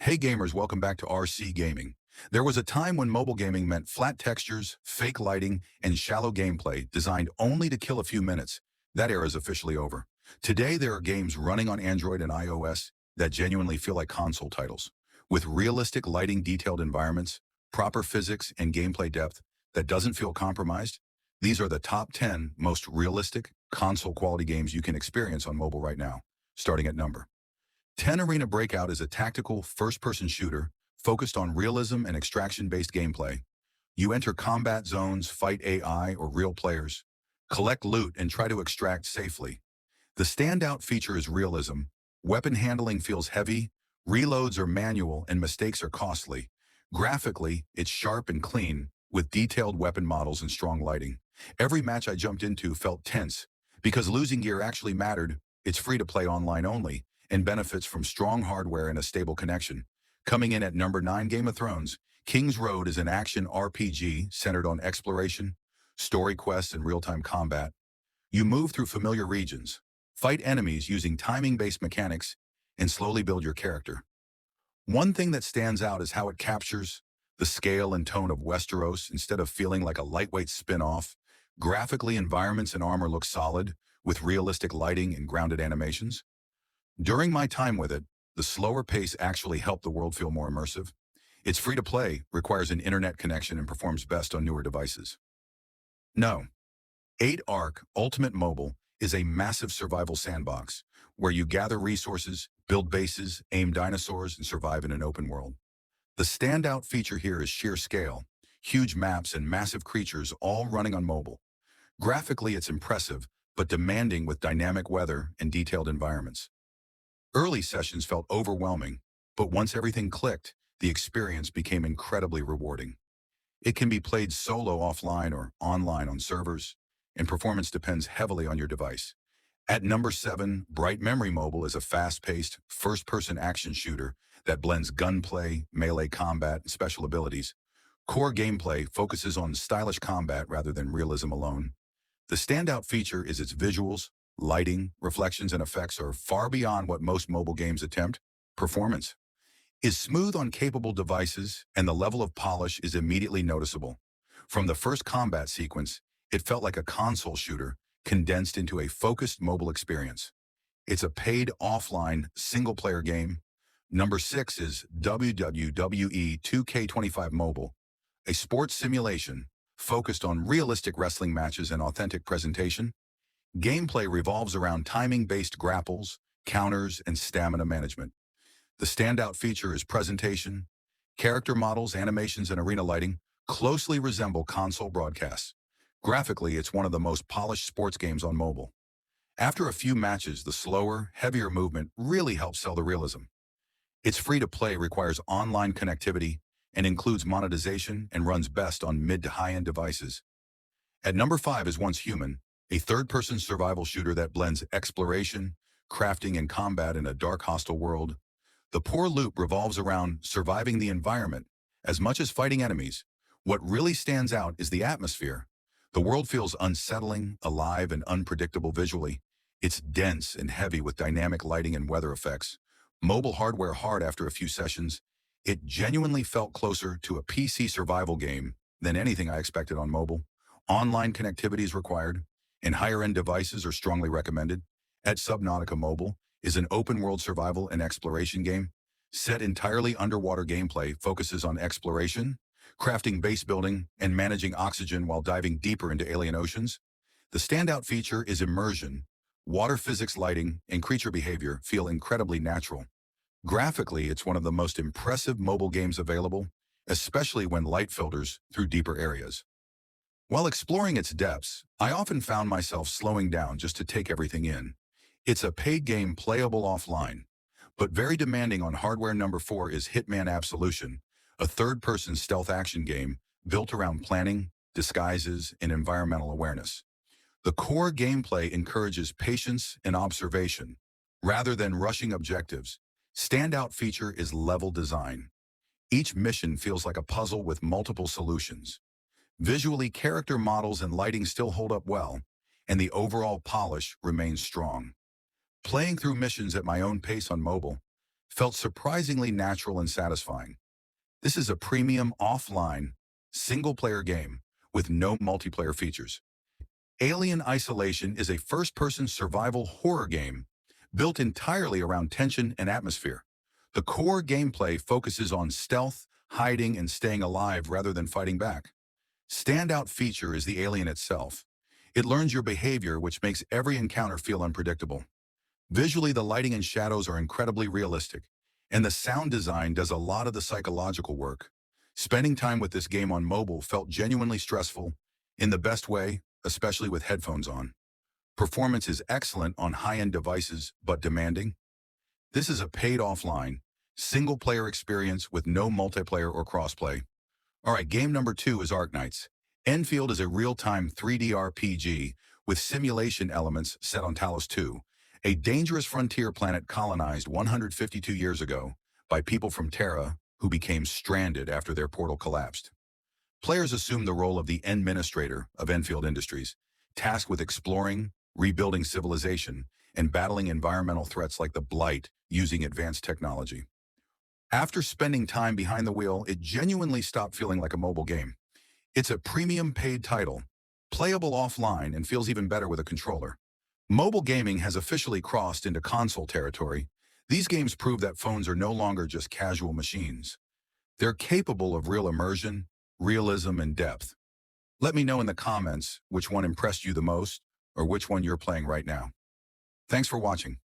Hey gamers, welcome back to RC Gaming. There was a time when mobile gaming meant flat textures, fake lighting, and shallow gameplay designed only to kill a few minutes. That era is officially over. Today there are games running on Android and iOS that genuinely feel like console titles, with realistic lighting detailed environments, proper physics, and gameplay depth that doesn't feel compromised. These are the top 10 most realistic console quality games you can experience on mobile right now, starting at number 10. Arena Breakout is a tactical, first-person shooter focused on realism and extraction-based gameplay. You enter combat zones, fight AI or real players, collect loot, and try to extract safely. The standout feature is realism. Weapon handling feels heavy, reloads are manual, and mistakes are costly. Graphically, it's sharp and clean, with detailed weapon models and strong lighting. Every match I jumped into felt tense, because losing gear actually mattered. It's free to play online only, and benefits from strong hardware and a stable connection. Coming in at number 9, Game of Thrones. King's Road is an action RPG centered on exploration, story quests, and real-time combat. You move through familiar regions, fight enemies using timing-based mechanics, and slowly build your character. One thing that stands out is how it captures the scale and tone of Westeros instead of feeling like a lightweight spin-off. Graphically, environments and armor look solid, with realistic lighting and grounded animations. During my time with it, the slower pace actually helped the world feel more immersive. It's free to play, requires an internet connection, and performs best on newer devices. No. 8 Ark Ultimate Mobile is a massive survival sandbox where you gather resources, build bases, aim dinosaurs, and survive in an open world. The standout feature here is sheer scale, huge maps and massive creatures all running on mobile. Graphically, it's impressive, but demanding with dynamic weather and detailed environments. Early sessions felt overwhelming, but once everything clicked, the experience became incredibly rewarding. It can be played solo offline or online on servers, and performance depends heavily on your device. At number 7, Bright Memory Mobile is a fast-paced, first-person action shooter that blends gunplay, melee combat, and special abilities. Core gameplay focuses on stylish combat rather than realism alone. The standout feature is its visuals. Lighting, reflections, and effects are far beyond what most mobile games attempt. Performance is smooth on capable devices, and the level of polish is immediately noticeable. From the first combat sequence, it felt like a console shooter condensed into a focused mobile experience. It's a paid offline single-player game. Number 6 is WWE 2K25 Mobile, a sports simulation focused on realistic wrestling matches and authentic presentation. Gameplay revolves around timing-based grapples, counters, and stamina management. The standout feature is presentation. Character models, animations, and arena lighting closely resemble console broadcasts. Graphically, it's one of the most polished sports games on mobile. After a few matches, the slower, heavier movement really helps sell the realism. It's free to play, requires online connectivity, and includes monetization and runs best on mid to high-end devices. At number 5 is Once Human, a third-person survival shooter that blends exploration, crafting, and combat in a dark, hostile world. The core loop revolves around surviving the environment as much as fighting enemies. What really stands out is the atmosphere. The world feels unsettling, alive, and unpredictable visually. It's dense and heavy with dynamic lighting and weather effects. Mobile hardware hard after a few sessions. It genuinely felt closer to a PC survival game than anything I expected on mobile. Online connectivity is required, and higher-end devices are strongly recommended. At Subnautica Mobile is an open-world survival and exploration game. Set entirely underwater, gameplay focuses on exploration, crafting base building, and managing oxygen while diving deeper into alien oceans. The standout feature is immersion. Water physics, lighting, and creature behavior feel incredibly natural. Graphically, it's one of the most impressive mobile games available, especially when light filters through deeper areas. While exploring its depths, I often found myself slowing down just to take everything in. It's a paid game playable offline, but very demanding on hardware. Number 4 is Hitman Absolution, a third-person stealth action game built around planning, disguises, and environmental awareness. The core gameplay encourages patience and observation, rather than rushing objectives. Standout feature is level design. Each mission feels like a puzzle with multiple solutions. Visually, character models and lighting still hold up well, and the overall polish remains strong. Playing through missions at my own pace on mobile felt surprisingly natural and satisfying. This is a premium, offline, single-player game with no multiplayer features. Alien Isolation is a first-person survival horror game built entirely around tension and atmosphere. The core gameplay focuses on stealth, hiding, and staying alive rather than fighting back. Standout feature is the alien itself. It learns your behavior, which makes every encounter feel unpredictable. Visually, the lighting and shadows are incredibly realistic, and the sound design does a lot of the psychological work. Spending time with this game on mobile felt genuinely stressful, in the best way, especially with headphones on. Performance is excellent on high-end devices, but demanding. This is a paid offline, single-player experience with no multiplayer or crossplay. All right, game number 2 is Arknights. Enfield is a real-time 3D RPG with simulation elements set on Talos 2, a dangerous frontier planet colonized 152 years ago by people from Terra who became stranded after their portal collapsed. Players assume the role of the administrator of Enfield Industries, tasked with exploring, rebuilding civilization, and battling environmental threats like the Blight using advanced technology. After spending time behind the wheel, it genuinely stopped feeling like a mobile game. It's a premium paid title, playable offline, and feels even better with a controller. Mobile gaming has officially crossed into console territory. These games prove that phones are no longer just casual machines. They're capable of real immersion, realism, and depth. Let me know in the comments which one impressed you the most or which one you're playing right now. Thanks for watching.